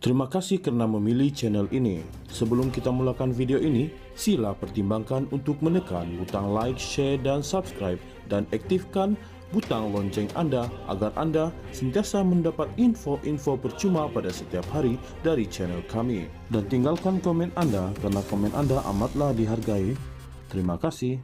Terima kasih kerana memilih channel ini. Sebelum kita mulakan video ini, sila pertimbangkan untuk menekan butang like, share dan subscribe dan aktifkan butang lonceng anda agar anda sentiasa mendapat info-info percuma pada setiap hari dari channel kami. Dan tinggalkan komen anda kerana komen anda amatlah dihargai. Terima kasih.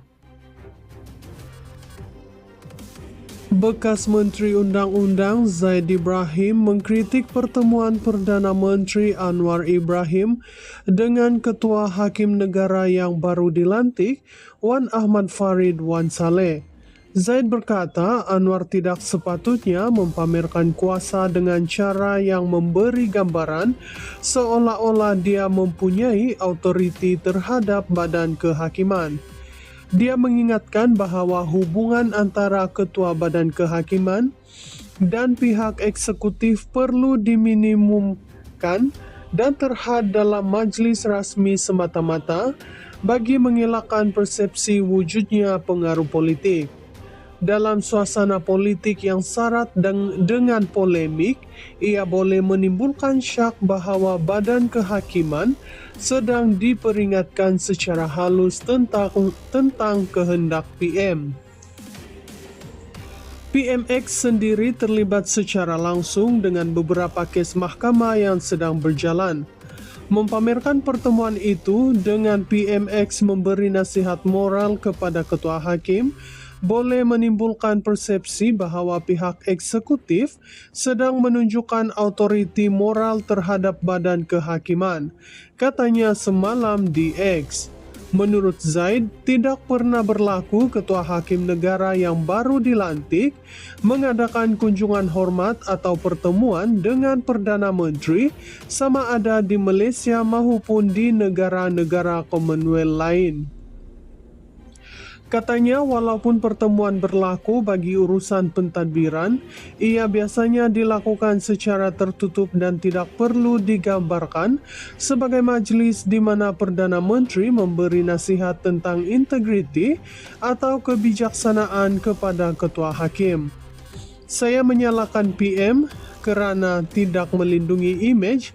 Bekas Menteri Undang-Undang Zaid Ibrahim mengkritik pertemuan Perdana Menteri Anwar Ibrahim dengan Ketua Hakim Negara yang baru dilantik, Wan Ahmad Farid Wan Saleh. Zaid berkata Anwar tidak sepatutnya mempamerkan kuasa dengan cara yang memberi gambaran seolah-olah dia mempunyai autoriti terhadap badan kehakiman. Dia mengingatkan bahawa hubungan antara Ketua Badan Kehakiman dan pihak eksekutif perlu diminimumkan dan terhad dalam majlis rasmi semata-mata bagi mengelakkan persepsi wujudnya pengaruh politik. Dalam suasana politik yang syarat dengan polemik, ia boleh menimbulkan syak bahawa badan kehakiman sedang diperingatkan secara halus tentang kehendak PM. PMX sendiri terlibat secara langsung dengan beberapa kes mahkamah yang sedang berjalan. Mempamerkan pertemuan itu dengan PMX memberi nasihat moral kepada ketua hakim boleh menimbulkan persepsi bahawa pihak eksekutif sedang menunjukkan autoriti moral terhadap badan kehakiman, katanya semalam di X. Menurut Zaid, tidak pernah berlaku Ketua Hakim Negara yang baru dilantik mengadakan kunjungan hormat atau pertemuan dengan Perdana Menteri sama ada di Malaysia maupun di negara-negara Commonwealth lain. Katanya walaupun pertemuan berlaku bagi urusan pentadbiran, ia biasanya dilakukan secara tertutup dan tidak perlu digambarkan sebagai majlis di mana Perdana Menteri memberi nasihat tentang integriti atau kebijaksanaan kepada Ketua Hakim. Saya menyalahkan PM kerana tidak melindungi imej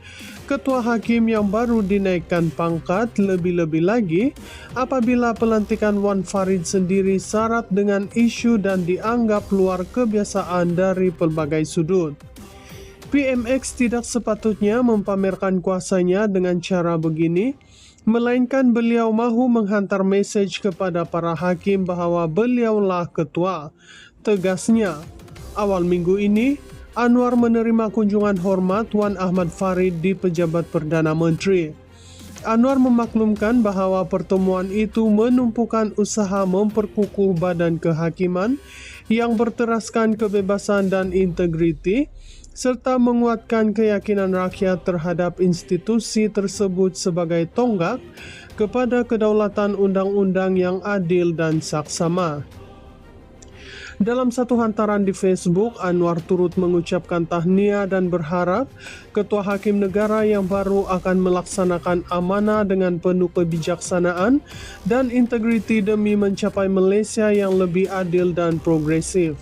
Ketua Hakim yang baru dinaikkan pangkat, lebih-lebih lagi apabila pelantikan Wan Farid sendiri syarat dengan isu dan dianggap luar kebiasaan dari pelbagai sudut. PMX tidak sepatutnya mempamerkan kuasanya dengan cara begini, melainkan beliau mahu menghantar mesej kepada para hakim bahawa beliaulah ketua. Tegasnya, awal minggu ini, Anwar menerima kunjungan hormat Wan Ahmad Farid di Pejabat Perdana Menteri. Anwar memaklumkan bahawa pertemuan itu menumpukan usaha memperkukuh badan kehakiman yang berteraskan kebebasan dan integriti serta menguatkan keyakinan rakyat terhadap institusi tersebut sebagai tonggak kepada kedaulatan undang-undang yang adil dan saksama. Dalam satu hantaran di Facebook, Anwar turut mengucapkan tahniah dan berharap Ketua Hakim Negara yang baru akan melaksanakan amanah dengan penuh kebijaksanaan dan integriti demi mencapai Malaysia yang lebih adil dan progresif.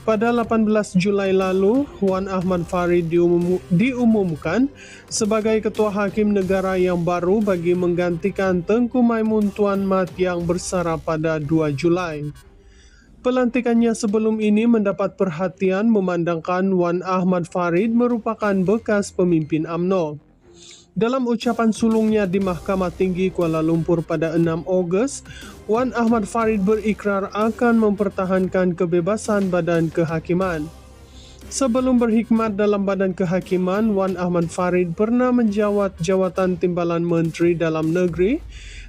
Pada 18 Julai lalu, Wan Ahmad Farid diumumkan sebagai Ketua Hakim Negara yang baru bagi menggantikan Tengku Maimun Tuan Mat yang bersara pada 2 Julai. Pelantikannya sebelum ini mendapat perhatian memandangkan Wan Ahmad Farid merupakan bekas pemimpin UMNO. Dalam ucapan sulungnya di Mahkamah Tinggi Kuala Lumpur pada 6 Ogos, Wan Ahmad Farid berikrar akan mempertahankan kebebasan badan kehakiman. Sebelum berkhidmat dalam badan kehakiman, Wan Ahmad Farid pernah menjawat jawatan Timbalan Menteri Dalam Negeri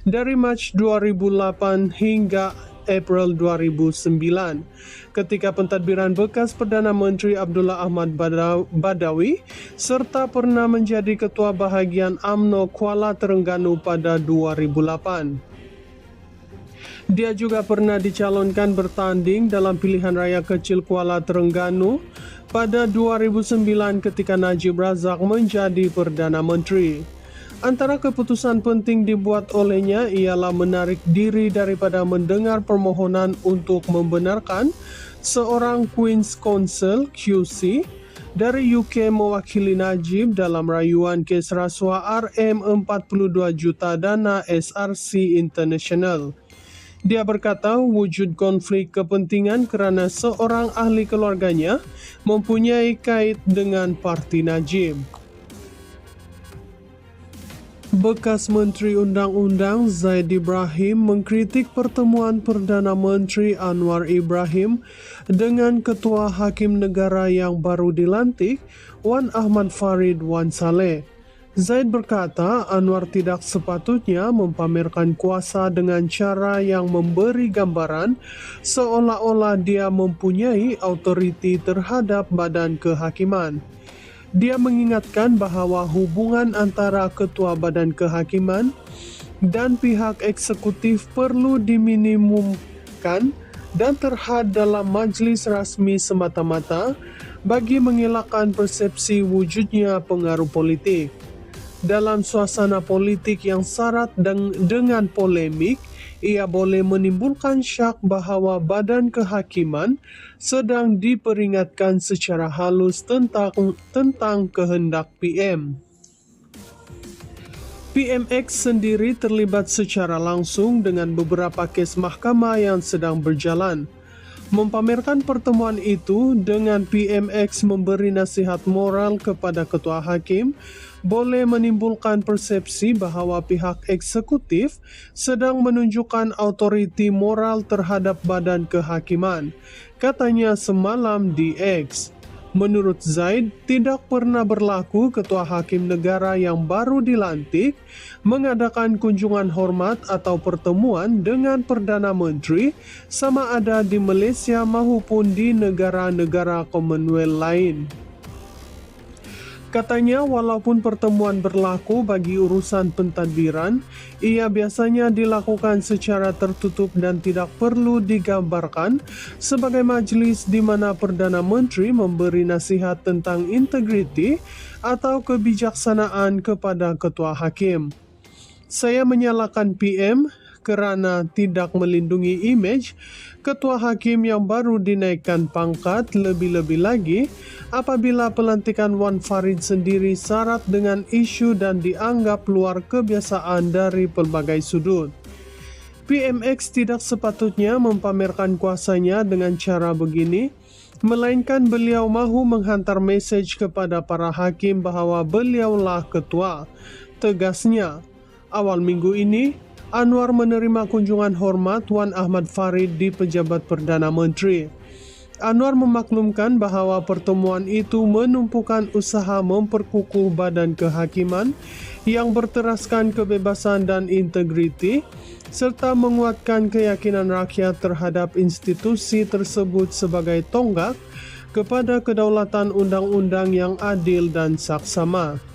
dari Mac 2008 hingga April 2009 ketika pentadbiran bekas Perdana Menteri Abdullah Ahmad Badawi serta pernah menjadi Ketua Bahagian UMNO Kuala Terengganu pada 2008. Dia juga pernah dicalonkan bertanding dalam pilihan raya kecil Kuala Terengganu pada 2009 ketika Najib Razak menjadi Perdana Menteri. Antara keputusan penting dibuat olehnya ialah menarik diri daripada mendengar permohonan untuk membenarkan seorang Queen's Counsel QC dari UK mewakili Najib dalam rayuan kes rasuah Rm42 juta dana SRC International. Dia berkata wujud konflik kepentingan kerana seorang ahli keluarganya mempunyai kait dengan parti Najib. Bekas Menteri Undang-Undang Zaid Ibrahim mengkritik pertemuan Perdana Menteri Anwar Ibrahim dengan Ketua Hakim Negara yang baru dilantik, Wan Ahmad Farid Wan Saleh. Zaid berkata Anwar tidak sepatutnya mempamerkan kuasa dengan cara yang memberi gambaran seolah-olah dia mempunyai autoriti terhadap badan kehakiman. Dia mengingatkan bahawa hubungan antara Ketua Badan Kehakiman dan pihak eksekutif perlu diminimumkan dan terhad dalam majlis rasmi semata-mata bagi mengelakkan persepsi wujudnya pengaruh politik. Dalam suasana politik yang syarat dengan polemik, ia boleh menimbulkan syak bahawa badan kehakiman sedang diperingatkan secara halus tentang kehendak PM. PMX sendiri terlibat secara langsung dengan beberapa kes mahkamah yang sedang berjalan. Mempamerkan pertemuan itu dengan PMX memberi nasihat moral kepada ketua hakim boleh menimbulkan persepsi bahawa pihak eksekutif sedang menunjukkan autoriti moral terhadap badan kehakiman, katanya semalam di X. Menurut Zaid, tidak pernah berlaku Ketua Hakim Negara yang baru dilantik mengadakan kunjungan hormat atau pertemuan dengan Perdana Menteri sama ada di Malaysia maupun di negara-negara Commonwealth lain. Katanya walaupun pertemuan berlaku bagi urusan pentadbiran, ia biasanya dilakukan secara tertutup dan tidak perlu digambarkan sebagai majlis di mana Perdana Menteri memberi nasihat tentang integriti atau kebijaksanaan kepada ketua hakim. Saya menyalahkan PM kerana tidak melindungi imej ketua hakim yang baru dinaikkan pangkat, lebih-lebih lagi apabila pelantikan Wan Farid sendiri syarat dengan isu dan dianggap luar kebiasaan dari pelbagai sudut. PMX tidak sepatutnya mempamerkan kuasanya dengan cara begini, melainkan beliau mahu menghantar mesej kepada para hakim bahawa beliaulah ketua. Tegasnya, awal minggu ini, Anwar menerima kunjungan hormat Wan Ahmad Farid di Pejabat Perdana Menteri. Anwar memaklumkan bahawa pertemuan itu menumpukan usaha memperkukuh badan kehakiman yang berteraskan kebebasan dan integriti serta menguatkan keyakinan rakyat terhadap institusi tersebut sebagai tonggak kepada kedaulatan undang-undang yang adil dan saksama.